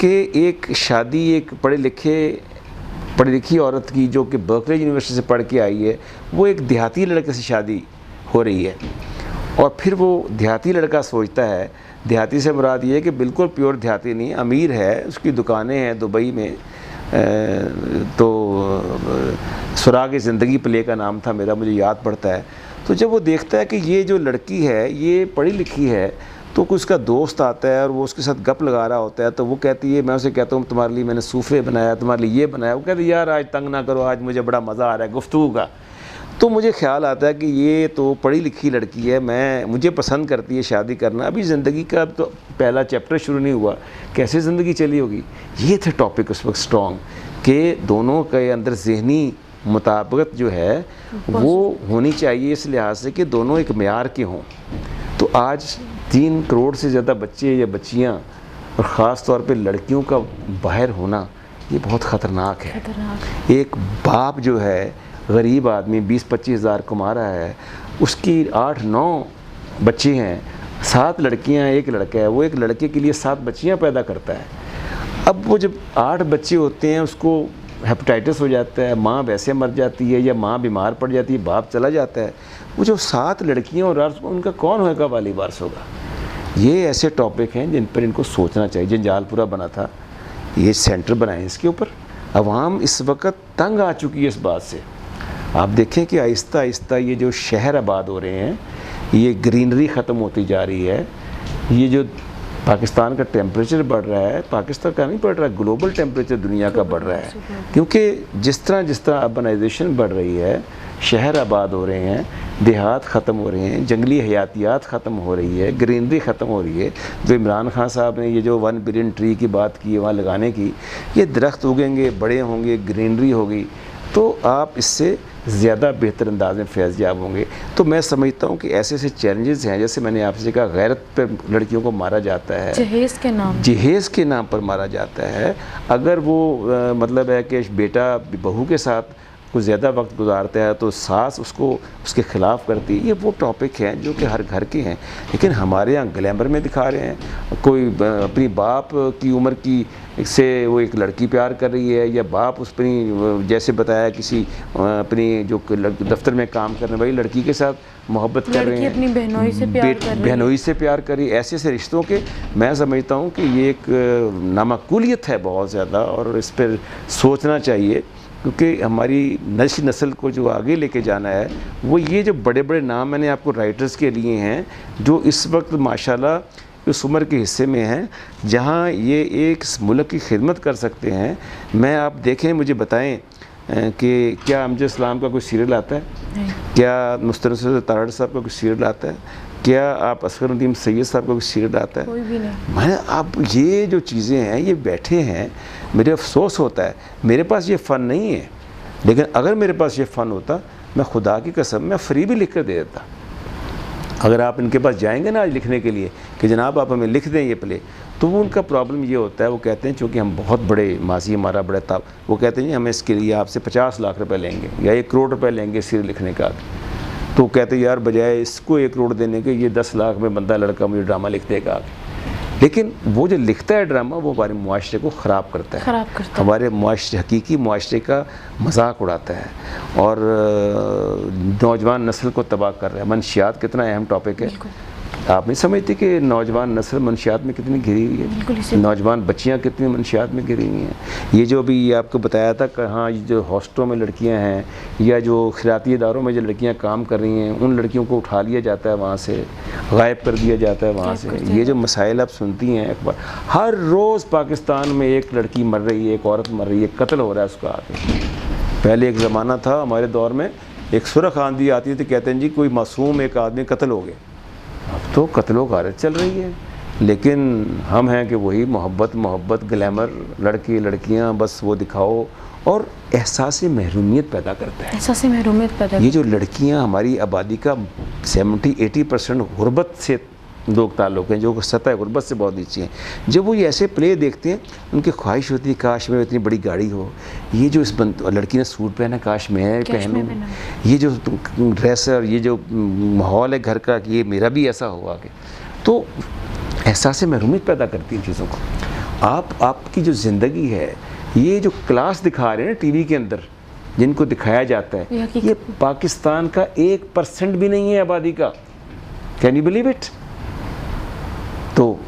कि एक शादी एक पढ़ी लिखी औरत की जो कि बर्कले यूनिवर्सिटी से पढ़ के आई है, वो एक देहाती लड़के से शादी हो रही है, और फिर वो देहाती लड़का सोचता है, देहाती से मुराद ये है कि बिल्कुल प्योर देहाती नहीं, अमीर है, उसकी दुकानें हैं दुबई में, तो सुराग ज़िंदगी प्ले का नाम था मेरा, मुझे याद पड़ता है। तो जब वो देखता है कि ये जो लड़की है ये पढ़ी लिखी है, तो कोई उसका दोस्त आता है और वो उसके साथ गप लगा रहा होता है, तो वो कहती है, मैं उसे कहता हूँ तुम्हारे लिए मैंने सूफ़े बनाया, तुम्हारे लिए ये बनाया। वो कहती है यार आज तंग ना करो, आज मुझे बड़ा मज़ा आ रहा है गुफ्तगू का। तो मुझे ख्याल आता है कि ये तो पढ़ी लिखी लड़की है, मुझे पसंद करती है शादी करना, अभी ज़िंदगी का तो पहला चैप्टर शुरू नहीं हुआ, कैसे ज़िंदगी चली होगी। ये थे टॉपिक उस वक्त स्ट्रॉन्ग, कि दोनों के अंदर ज़हनी मुताबिकत जो है वो होनी चाहिए, इस लिहाज से कि दोनों एक मेयार के हों। तो आज 3 करोड़ से ज़्यादा बच्चे या बच्चियाँ, और ख़ास तौर पे लड़कियों का बाहर होना, ये बहुत ख़तरनाक है। एक बाप जो है, गरीब आदमी 20-25 हज़ार कमा रहा है, उसकी 8-9 बच्चे हैं, 7 लड़कियां, 1 लड़का है, वो एक लड़के के लिए 7 बच्चियां पैदा करता है। अब वो जब 8 बच्चे होते हैं, उसको हेपेटाइटिस हो जाता है, माँ वैसे मर जाती है या माँ बीमार पड़ जाती है, बाप चला जाता है, वो जो 7 लड़कियां और उनका कौन होगा, वाली वारस होगा। ये ऐसे टॉपिक हैं जिन पर इनको सोचना चाहिए। जंजालपुरा बना था, ये सेंटर बनाए इसके ऊपर। अवाम इस वक्त तंग आ चुकी है इस बात से। आप देखें कि आहिस्ता आहिस्ता ये जो शहर आबाद हो रहे हैं, ये ग्रीनरी ख़त्म होती जा रही है। ये जो पाकिस्तान का टेम्परेचर बढ़ रहा है, पाकिस्तान का नहीं बढ़ रहा है, ग्लोबल टेम्परेचर दुनिया का बढ़ रहा है, क्योंकि जिस तरह अर्बनाइजेशन बढ़ रही है, शहर आबाद हो रहे हैं, देहात ख़त्म हो रहे हैं, जंगली हयातियात ख़त्म हो रही है, ग्रीनरी ख़त्म हो रही है। जो इमरान खान साहब ने ये जो 1 बिलियन ट्री की बात की है वहाँ लगाने की, ये दरख्त उगेंगे, बड़े होंगे, ग्रीनरी होगी, तो आप इससे ज़्यादा बेहतर अंदाज में फैज़याब होंगे। तो मैं समझता हूँ कि ऐसे ऐसे चैलेंजेस हैं, जैसे मैंने आपसे कहा, गैरत पर लड़कियों को मारा जाता है, जहेज़ के नाम पर मारा जाता है। अगर वो मतलब है कि बेटा बहू के साथ कुछ ज़्यादा वक्त गुजारता है तो सास उसको उसके ख़िलाफ़ करती है। ये वो टॉपिक हैं जो कि हर घर के हैं, लेकिन हमारे यहाँ ग्लैमर में दिखा रहे हैं। कोई अपनी बाप की उम्र की से वो एक लड़की प्यार कर रही है, या बाप उस अपनी, जैसे बताया, किसी अपनी जो दफ्तर में काम करने वाली लड़की के साथ मोहब्बत कर रहे हैं, अपनी बहनोई से प्यार कर रही है। ऐसे ऐसे रिश्तों के मैं समझता हूँ कि ये एक नामाकूलियत है बहुत ज़्यादा, और इस पर सोचना चाहिए, क्योंकि हमारी नई नस्ल को जो आगे लेके जाना है, वो ये जो बड़े बड़े नाम मैंने आपको राइटर्स के लिए हैं, जो इस वक्त माशाल्लाह उस उम्र के हिस्से में हैं जहाँ ये एक मुल्क की खिदमत कर सकते हैं। मैं, आप देखें, मुझे बताएं कि क्या अमजद इस्लाम का कोई सीरियल आता है? क्या मुस्तनसिर तारड़ साहब का कोई सीरियल आता है? क्या आप असगर नदीम सैयद साहब का कोई सीरियल आता है? कोई भी नहीं। मैं, आप ये जो चीज़ें हैं, ये बैठे हैं, मेरे अफसोस होता है, मेरे पास ये फ़न नहीं है, लेकिन अगर मेरे पास ये फ़न होता, मैं खुदा की कसम मैं फ्री भी लिख कर दे देता। अगर आप इनके पास जाएंगे ना आज लिखने के लिए कि जनाब आप हमें लिख दें ये प्ले, तो वो उनका प्रॉब्लम ये होता है, वो कहते हैं चूँकि हम बहुत बड़े, माजी हमारा बड़ा था, वो कहते हैं हमें इसके लिए आपसे 50 लाख रुपए लेंगे या 1 करोड़ रुपए लेंगे सीरियल लिखने का। तो कहते हैं यार बजाय इसको 1 करोड़ देने के, ये 10 लाख में बंदा लड़का मुझे ड्रामा लिख देगा। लेकिन वो जो लिखता है ड्रामा, वो हमारे मुआशरे को ख़राब करता है, हमारे मुआशरे, हकीकी मुआशरे का मजाक उड़ाता है, और नौजवान नस्ल को तबाह कर रहा है। मनशियात कितना अहम टॉपिक है, आप नहीं समझते कि नौजवान नस्ल मनशियात में कितनी घिरी हुई है, नौजवान बच्चियां कितनी मनशियात में घिरी हुई हैं। ये जो अभी आपको बताया था कि हाँ, ये जो हॉस्टलों में लड़कियां हैं, या जो खिराती इदारों में जो लड़कियां काम कर रही हैं, उन लड़कियों को उठा लिया जाता है, वहाँ से गायब कर दिया जाता है वहाँ से। ये जो मसाइल आप सुनती हैं अखबार, हर रोज़ पाकिस्तान में एक लड़की मर रही है, एक औरत मर रही है, कत्ल हो रहा है उसका। पहले एक ज़माना था हमारे दौर में, एक सुरख आंधी आती थी, कहते हैं जी कोई मासूम एक आदमी कत्ल हो गया। अब तो कत्लो गारत चल रही है, लेकिन हम हैं कि वही मोहब्बत ग्लैमर, लड़के लड़कियां, बस वो दिखाओ, और एहसास महरूमियत पैदा करता है। एहसास महरूमियत पैदा, ये जो लड़कियां, हमारी आबादी का 70-80% गुर्बत से दो ताल्लुक़ हैं जो सतह गुर्बत से बहुत नीचे हैं। जब वो ये ऐसे प्ले देखते हैं, उनकी ख्वाहिश होती है काश मेरे इतनी बड़ी गाड़ी हो, ये जो इस लड़की ने सूट पहना काश मैं पहनूं, ये जो ड्रेस है और ये जो माहौल है घर का कि ये मेरा भी ऐसा हो आगे। तो एहसास महरूमियत पैदा करती है चीज़ों को। आपकी जो ज़िंदगी है, ये जो क्लास दिखा रहे हैं ना टीवी के अंदर जिनको दिखाया जाता है, ये पाकिस्तान का 1% भी नहीं है आबादी का। Can you believe it? तो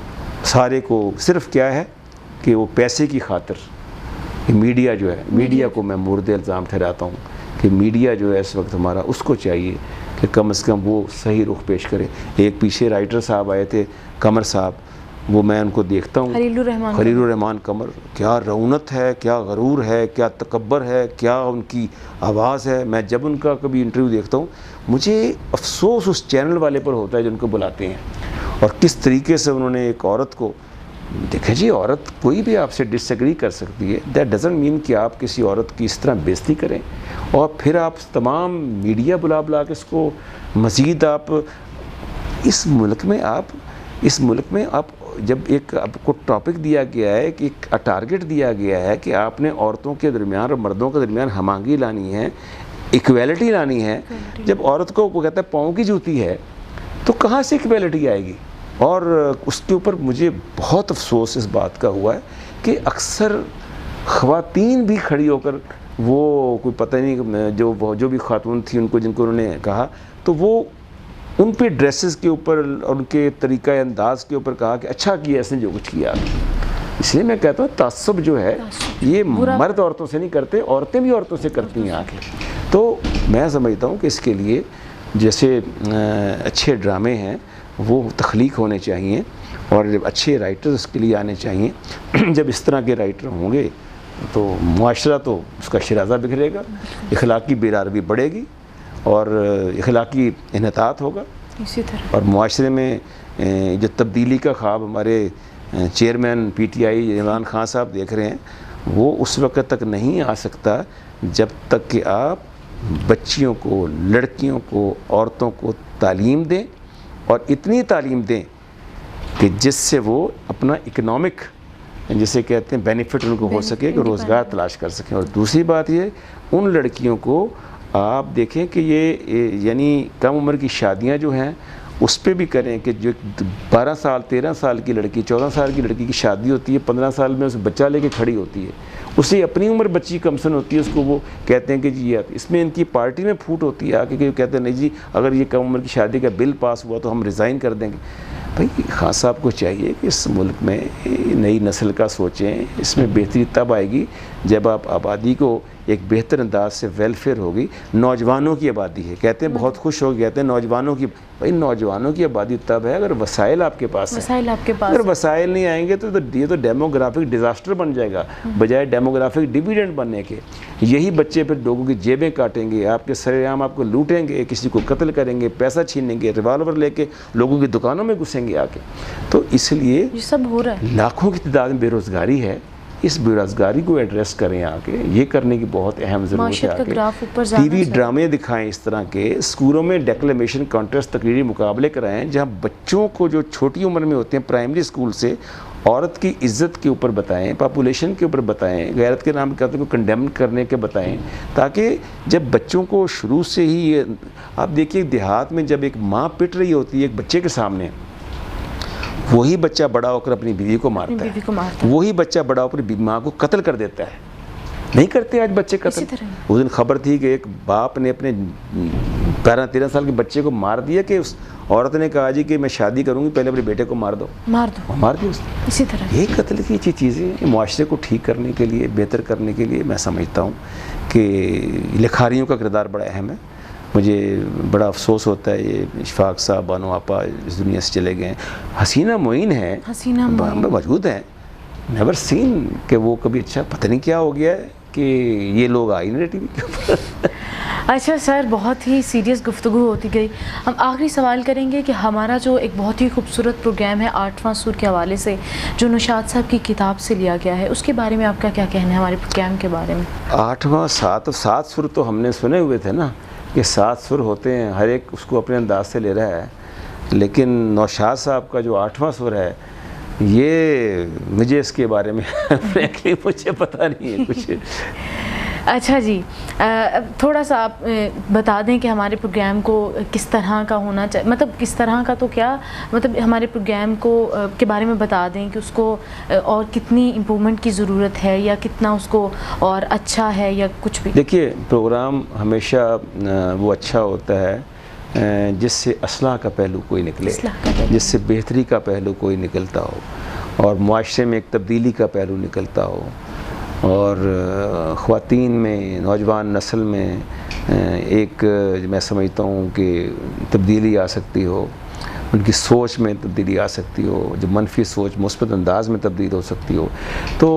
सारे को सिर्फ क्या है कि वो पैसे की खातिर मीडिया जो है, मीडिया को मैं मुर्द इल्ज़ाम ठहराता हूँ कि मीडिया जो है इस वक्त हमारा, उसको चाहिए कि कम से कम वो सही रुख पेश करे। एक पीछे राइटर साहब आए थे, कमर साहब, वो मैं उनको देखता हूँ, खलीलुर रहमान कमर, क्या रौनक है, क्या गरूर है, क्या तकब्बर है, क्या उनकी आवाज़ है। मैं जब उनका कभी इंटरव्यू देखता हूँ, मुझे अफसोस उस चैनल वाले पर होता है जो उनको बुलाते हैं, और किस तरीके से उन्होंने एक औरत को, देखें जी, औरत कोई भी आपसे डिसएग्री कर सकती है, दैट डजंट मीन कि आप किसी औरत की इस तरह बेइज्जती करें और फिर आप तमाम मीडिया बुला के इसको मज़ीद आप इस मुल्क में आप जब एक आपको टॉपिक दिया गया है कि एक टारगेट दिया गया है कि आपने औरतों के दरमियान और मर्दों के दरमियान हमांगी लानी है, इक्वलिटी लानी है। जब औरत को वो कहता है पाँव की जूती है, तो कहाँ से इक्वलिटी आएगी? और उसके ऊपर मुझे बहुत अफसोस इस बात का हुआ है कि अक्सर ख़वातीन भी खड़ी होकर, वो कोई पता नहीं जो भी खातून थी उनको, जिनको उन्होंने कहा, तो वो उन पे ड्रेसेस के ऊपर और उनके तरीक़ा अंदाज के ऊपर कहा कि अच्छा किया इसने जो कुछ किया। इसलिए मैं कहता हूँ तासुब जो है ये मर्द औरतों से नहीं करते, औरतें भी औरतों से करती हैं आके। तो मैं समझता हूँ कि इसके लिए जैसे अच्छे ड्रामे हैं वो तख्लीक होने चाहिए और जब अच्छे राइटर्स उसके लिए आने चाहिए। जब इस तरह के राइटर होंगे तो मुआशरा तो उसका शराज़ा बिखरेगा, इखलाकी बेरारवी बढ़ेगी और इखलाकी इन्हतात होगा। इसी तरह और मुआशरे में जो तब्दीली का ख्वाब हमारे चेयरमैन PTI इमरान खान साहब देख रहे हैं, वो उस वक्त तक नहीं आ सकता जब तक कि आप बच्चियों को, लड़कियों को, औरतों को तालीम दें, और इतनी तालीम दें कि जिससे वो अपना इकनॉमिक, जिसे कहते हैं, बेनिफिट उनको हो सके, कि रोज़गार तलाश कर सकें। और दूसरी बात ये, उन लड़कियों को आप देखें कि ये यानी कम उम्र की शादियां जो हैं उस पर भी करें कि जो 12 साल 13 साल की लड़की, 14 साल की लड़की की शादी होती है, 15 साल में उस बच्चा लेके खड़ी होती है, उसे अपनी उम्र बच्ची कमसन होती है, उसको वो कहते हैं कि जी इसमें इनकी पार्टी में फूट होती है आके, कि कहते हैं नहीं जी अगर ये कम उम्र की शादी का बिल पास हुआ तो हम रिज़ाइन कर देंगे। भाई खान साहब को चाहिए कि इस मुल्क में नई नस्ल का सोचें। इसमें बेहतरी तब आएगी जब आप आबादी को एक बेहतर अंदाज से वेलफेयर होगी। नौजवानों की आबादी है, कहते हैं बहुत खुश हो, कहते हैं नौजवानों की, भाई नौजवानों की आबादी तब है अगर वसाइल आपके पास है। अगर वसाइल नहीं आएंगे तो ये तो डेमोग्राफिक डिज़ास्टर बन जाएगा, बजाय डेमोग्राफिक डिविडेंड बनने के। यही बच्चे फिर लोगों की जेबें काटेंगे, आपके सरेआम आपको लूटेंगे, किसी को कत्ल करेंगे, पैसा छीनेंगे, रिवाल्वर लेके लोगों की दुकानों में घुसेंगे आके। तो इसलिए ये सब हो रहा है। लाखों की तादाद में बेरोज़गारी है, इस बेरोज़गारी को एड्रेस करें आके, ये करने की बहुत अहम ज़रूरत है आके। टीवी ड्रामे दिखाएं इस तरह के, स्कूलों में डेक्लेमेशन कॉन्टेस्ट, तकरीरी मुकाबले कराएं, जहाँ बच्चों को जो छोटी उम्र में होते हैं प्राइमरी स्कूल से औरत की इज़्ज़त के ऊपर बताएं, पॉपुलेशन के ऊपर बताएं, गैरत के नाम कहते हैं को कंडेम करने के बताएं, ताकि जब बच्चों को शुरू से ही ये, आप देखिए देहात में जब एक माँ पिट रही होती है एक बच्चे के सामने, वही बच्चा बड़ा होकर अपनी बीवी को मारता है, वही बच्चा बड़ा होकर माँ को कत्ल कर देता है। नहीं करते आज बच्चे कत्ल। उस दिन खबर थी कि एक बाप ने अपने 12-13 साल के बच्चे को मार दिया कि उस औरत ने कहा जी कि मैं शादी करूंगी, पहले अपने बेटे को मार दो, मार दिया उसने। इसी तरह ये कत्ल की अच्छी चीज़ें मुआशरे को ठीक करने के लिए, बेहतर करने के लिए मैं समझता हूँ कि लिखारियों का किरदार बड़ा अहम है। मुझे बड़ा अफसोस होता है ये इशफाक साहब, बानो आपा इस दुनिया से चले गए हैं। हसीना मोइन है, मौजूद हैं, नेवर सीन कि वो कभी, अच्छा पता नहीं क्या हो गया है कि ये लोग आ ही नहीं टीवी के ऊपर। अच्छा सर, बहुत ही सीरियस गुफ्तगू होती गई। हम आखिरी सवाल करेंगे कि हमारा जो एक बहुत ही खूबसूरत प्रोग्राम है 8वां सुर के हवाले से, जो नौशाद साहब की किताब से लिया गया है, उसके बारे में आपका क्या कहना है हमारे प्रोग्राम के बारे में? 8वां 7 सुर तो हमने सुने हुए थे ना कि 7 सुर होते हैं, हर एक उसको अपने अंदाज से ले रहा है। लेकिन नौशाद साहब का जो 8वां सुर है, ये मुझे इसके बारे में फ्रैंकली मुझे पता नहीं है कुछ। अच्छा जी, थोड़ा सा आप बता दें कि हमारे प्रोग्राम को किस तरह का होना चाहिए, मतलब किस तरह का तो क्या, मतलब हमारे प्रोग्राम को के बारे में बता दें कि उसको और कितनी इम्प्रूवमेंट की ज़रूरत है, या कितना उसको और अच्छा है, या कुछ भी। देखिए, प्रोग्राम हमेशा वो अच्छा होता है जिससे असलाह का पहलू कोई निकले, जिससे बेहतरी का पहलू कोई निकलता हो, और मुआशरे में एक तब्दीली का पहलू निकलता हो, और ख़वातीन में, नौजवान नस्ल में एक मैं समझता हूँ कि तब्दीली आ सकती हो, उनकी सोच में तब्दीली आ सकती हो, जो मनफी सोच मुस्बत अंदाज में तब्दील हो सकती हो। तो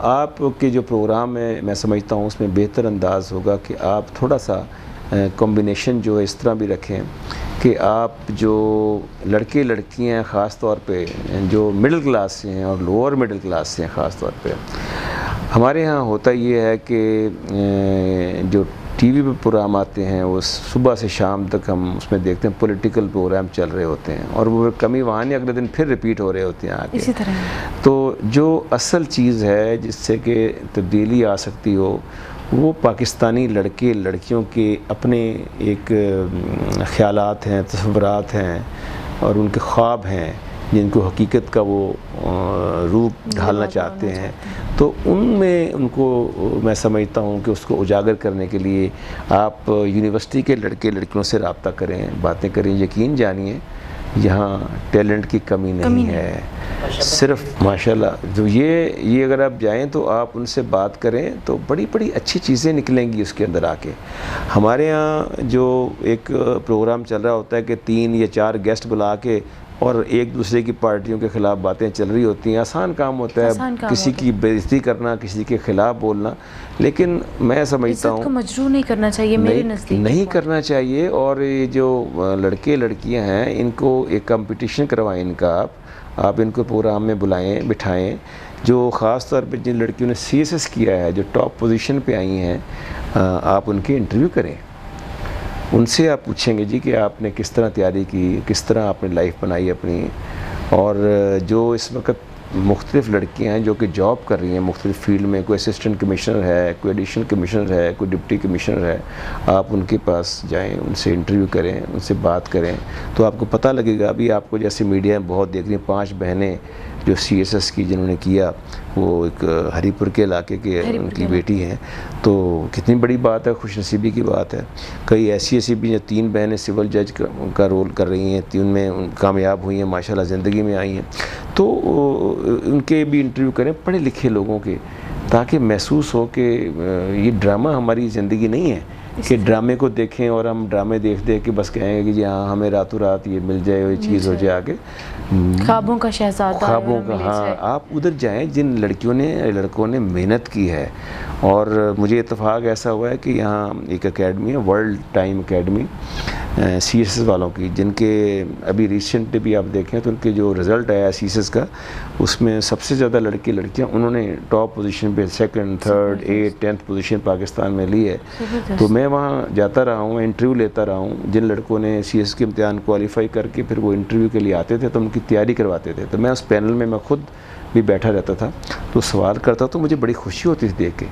आपके जो प्रोग्राम है, मैं समझता हूँ उसमें बेहतर अंदाज़ होगा कि आप थोड़ा सा कॉम्बिनेशन जो है इस तरह भी रखें कि आप जो लड़के लड़कियाँ ख़ास तौर पे जो मिडिल क्लास से हैं और लोअर मिडिल क्लास से हैं ख़ास तौर पे, हमारे यहाँ होता ये है कि जो टीवी पे प्रोग्राम आते हैं वो सुबह से शाम तक हम उसमें देखते हैं पॉलिटिकल प्रोग्राम चल रहे होते हैं, और वो कमी वहाँ नहीं, अगले दिन फिर रिपीट हो रहे होते हैं आके। इसी तरह तो जो असल चीज़ है जिससे कि तब्दीली आ सकती हो, वो पाकिस्तानी लड़के लड़कियों के अपने एक ख़यालात हैं, तस्वुरात हैं, और उनके ख्वाब हैं जिनको हकीकत का वो रूप ढालना चाहते हैं। तो उनमें उनको मैं समझता हूँ कि उसको उजागर करने के लिए आप यूनिवर्सिटी के लड़के लड़कियों से रब्ता करें, बातें करें। यकीन जानिए यहाँ टैलेंट की कमी नहीं है, सिर्फ माशाल्लाह। जो ये अगर आप जाएं तो आप उनसे बात करें तो बड़ी बड़ी अच्छी चीज़ें निकलेंगी उसके अंदर आके। हमारे यहाँ जो एक प्रोग्राम चल रहा होता है कि 3 या 4 गेस्ट बुला के और एक दूसरे की पार्टियों के ख़िलाफ़ बातें चल रही होती हैं, आसान काम होता है किसी की बेइज्जती करना, किसी के ख़िलाफ़ बोलना, लेकिन मैं समझता हूँ मजरूह नहीं करना चाहिए, मेरे नज़दीक नहीं करना चाहिए। और ये जो लड़के लड़कियाँ हैं इनको एक कंपटीशन करवाएं, इनका आप इनको प्रोग्राम में बुलाएं, बिठाएं। जो ख़ास तौर पे जिन लड़कियों ने CSS किया है, जो टॉप पोजीशन पे आई हैं, आप उनके इंटरव्यू करें। उनसे आप पूछेंगे जी कि आपने किस तरह तैयारी की, किस तरह आपने लाइफ बनाई अपनी। और जो इस वक्त मुख्तलिफ़ लड़कियां हैं जो कि जॉब कर रही हैं मुख्तलिफ़ फील्ड में, कोई असिस्टेंट कमिश्नर है, कोई एडिशनल कमिश्नर है, कोई डिप्टी कमिश्नर है, आप उनके पास जाएं, उनसे इंटरव्यू करें, उनसे बात करें, तो आपको पता लगेगा। अभी आपको जैसे मीडिया में बहुत देख रही हैं 5 बहनें जो CSS की जिन्होंने किया, वो एक हरीपुर के इलाके के उनकी बेटी हैं, तो कितनी बड़ी बात है, खुशनसीबी की बात है। कई ऐसी भी हैं, 3 बहनें सिविल जज का रोल कर रही हैं, 3 में कामयाब हुई हैं, माशाल्लाह ज़िंदगी में आई हैं। तो उनके भी इंटरव्यू करें, पढ़े लिखे लोगों के, ताकि महसूस हो कि ये ड्रामा हमारी ज़िंदगी नहीं है कि ड्रामे को देखें और हम ड्रामे देख देख के बस कहेंगे कि जी हाँ हमें रातों रात ये मिल जाए, ये चीज़ हो जाए आगे, ख्वाबों का शहज़ादा, ख्वाबों का। हाँ, आप उधर जाएं जिन लड़कियों ने लड़कों ने मेहनत की है। और मुझे इत्तेफाक ऐसा हुआ है कि यहाँ एक एकेडमी है, वर्ल्ड टाइम एकेडमी CSS वालों की, जिनके अभी रिसेंटली भी आप देखें तो उनके जो रिज़ल्ट आया CSS का, उसमें सबसे ज़्यादा लड़के लड़कियाँ उन्होंने टॉप पोजीशन पे 2nd, 3rd, 8th, 10th position Pakistan में ली है। तो मैं वहाँ जाता रहा हूँ, इंटरव्यू लेता रहा हूँ। जिन लड़कों ने CSS के इम्तिहान क्वालिफाई करके फिर वो इंटरव्यू के लिए आते थे तो उनकी तैयारी करवाते थे, तो मैं उस पैनल में मैं खुद भी बैठा रहता था, तो सवाल करता, तो मुझे बड़ी खुशी होती थी देख के,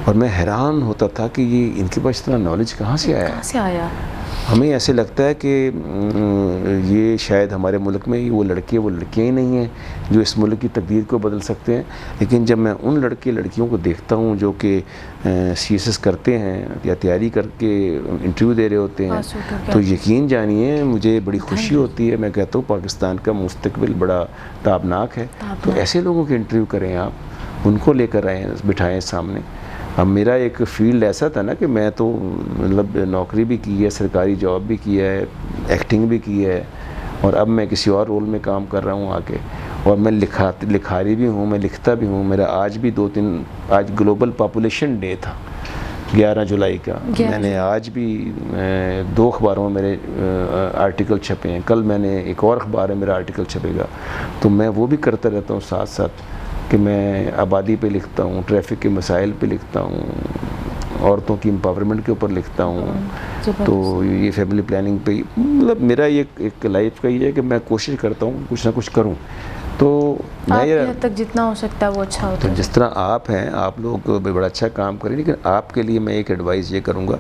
और मैं हैरान होता था कि ये इनके पास इतना नॉलेज कहाँ से आया। हमें ऐसे लगता है कि ये शायद हमारे मुल्क में वो लड़कियाँ ही नहीं हैं जो इस मुल्क की तकदीर को बदल सकते हैं। लेकिन जब मैं उन लड़के लड़कियों को देखता हूँ जो कि CSS करते हैं या तैयारी करके इंटरव्यू दे रहे होते हैं, तो यकीन जानिए मुझे बड़ी खुशी होती है। मैं कहता हूँ पाकिस्तान का मुस्तकबिल बड़ा ताबनाक है। तो ऐसे लोगों के इंटरव्यू करें आप, उनको लेकर आएँ, बिठाएँ सामने। अब मेरा एक फ़ील्ड ऐसा था ना कि मैं तो मतलब नौकरी भी की है, सरकारी जॉब भी की है, एक्टिंग भी की है, और अब मैं किसी और रोल में काम कर रहा हूँ आके। और मैं लिखारी भी हूँ, मैं लिखता भी हूँ। मेरा आज भी 2-3 आज ग्लोबल पॉपुलेशन डे था 11 जुलाई का। मैंने आज भी 2 अखबारों में मेरे आर्टिकल छपे हैं। कल मैंने एक और अखबार है मेरा आर्टिकल छपेगा। तो मैं वो भी करता रहता हूँ साथ साथ कि मैं आबादी पे लिखता हूँ, ट्रैफिक के मसाइल पे लिखता हूँ, औरतों की एम्पावरमेंट के ऊपर लिखता हूँ। तो ये फैमिली प्लानिंग पे मतलब मेरा ये एक लाइफ का ये है कि मैं कोशिश करता हूँ कुछ ना कुछ करूँ। तो मैं आपकी हद तक जितना हो सकता है वो अच्छा होता तो है। जिस तरह आप हैं, आप लोग बड़ा अच्छा काम करें, लेकिन आपके लिए मैं एक एडवाइस ये करूँगा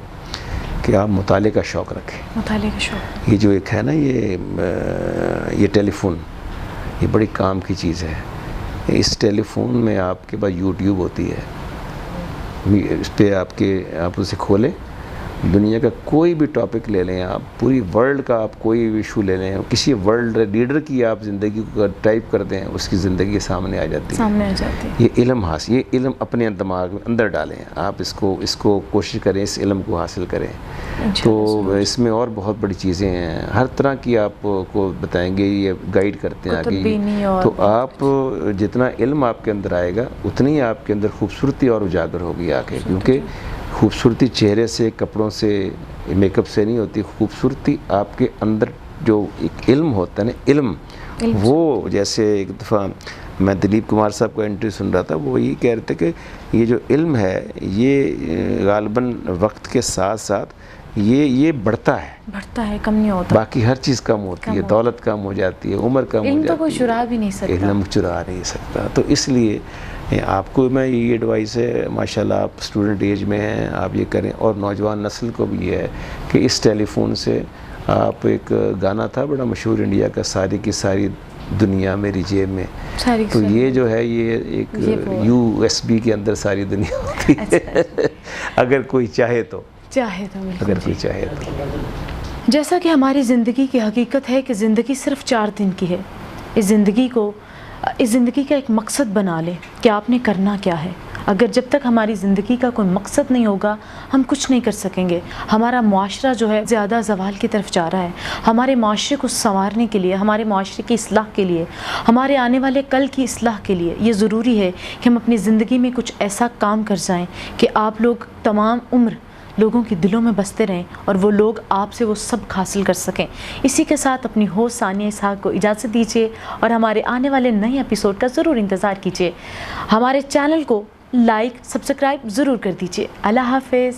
कि आप मुताले का शौक़ रखें। मुताले का शौक़, ये जो एक है ना ये टेलीफोन, ये बड़ी काम की चीज़ है। इस टेलीफोन में आपके पास यूट्यूब होती है, इस पर आप उसे खोलें, दुनिया का कोई भी टॉपिक ले लें आप, पूरी वर्ल्ड का आप कोई इशू ले लें, किसी वर्ल्ड लीडर की आप ज़िंदगी को टाइप करते हैं, उसकी ज़िंदगी सामने आ जाती है। ये इल्म अपने दिमाग में अंदर डालें आप, इसको कोशिश करें, इस इल्म को हासिल करें। तो इसमें और बहुत बड़ी चीज़ें हैं, हर तरह की आपको बताएंगे, ये गाइड करते हैं आगे। तो आप जितना इल्म आपके अंदर आएगा उतनी ही आपके अंदर खूबसूरती और उजागर होगी आके, क्योंकि खूबसूरती चेहरे से, कपड़ों से, मेकअप से नहीं होती। खूबसूरती आपके अंदर जो एक इल्म होता है ना, इल्म वो, जैसे एक दफ़ा मैं दिलीप कुमार साहब का इंटरव्यू सुन रहा था, वो ये कह रहे थे कि ये जो इल्म है ये गालिबन वक्त के साथ साथ ये बढ़ता है, कम नहीं होता। बाकी हर चीज़ कम होती है, दौलत कम हो जाती है, उम्र कम हो जाती है, तो कोई चुरा भी नहीं सकता, इल्म चुरा नहीं सकता। तो इसलिए आपको मैं ये एडवाइस है, माशाल्लाह आप स्टूडेंट एज में हैं, आप ये करें। और नौजवान नस्ल को भी ये है कि इस टेलीफोन से आप, एक गाना था बड़ा मशहूर इंडिया का, सारी की सारी दुनिया मेरी जेब में, तो ये जो है ये एक USB के अंदर सारी दुनिया होती है। अगर कोई चाहे तो अगर कोई चाहे तो। जैसा कि हमारी ज़िंदगी की हकीकत है कि ज़िंदगी सिर्फ 4 दिन की है। इस ज़िंदगी का एक मकसद बना लें कि आपने करना क्या है। अगर जब तक हमारी ज़िंदगी का कोई मकसद नहीं होगा हम कुछ नहीं कर सकेंगे। हमारा मुआशरा जो है ज़्यादा ज़वाल की तरफ जा रहा है। हमारे मुआशरे को संवारने के लिए, हमारे मुआशरे की इस्लाह के लिए, हमारे आने वाले कल की इस्लाह के लिए ये ज़रूरी है कि हम अपनी ज़िंदगी में कुछ ऐसा काम कर जाएँ कि आप लोग तमाम उम्र लोगों के दिलों में बसते रहें और वो लोग आपसे वो सब हासिल कर सकें। इसी के साथ अपनी होस्ट सानिया इसहाक को इजाज़त दीजिए और हमारे आने वाले नए एपिसोड का ज़रूर इंतज़ार कीजिए। हमारे चैनल को लाइक, सब्सक्राइब ज़रूर कर दीजिए। अल्लाह हाफ़िज़।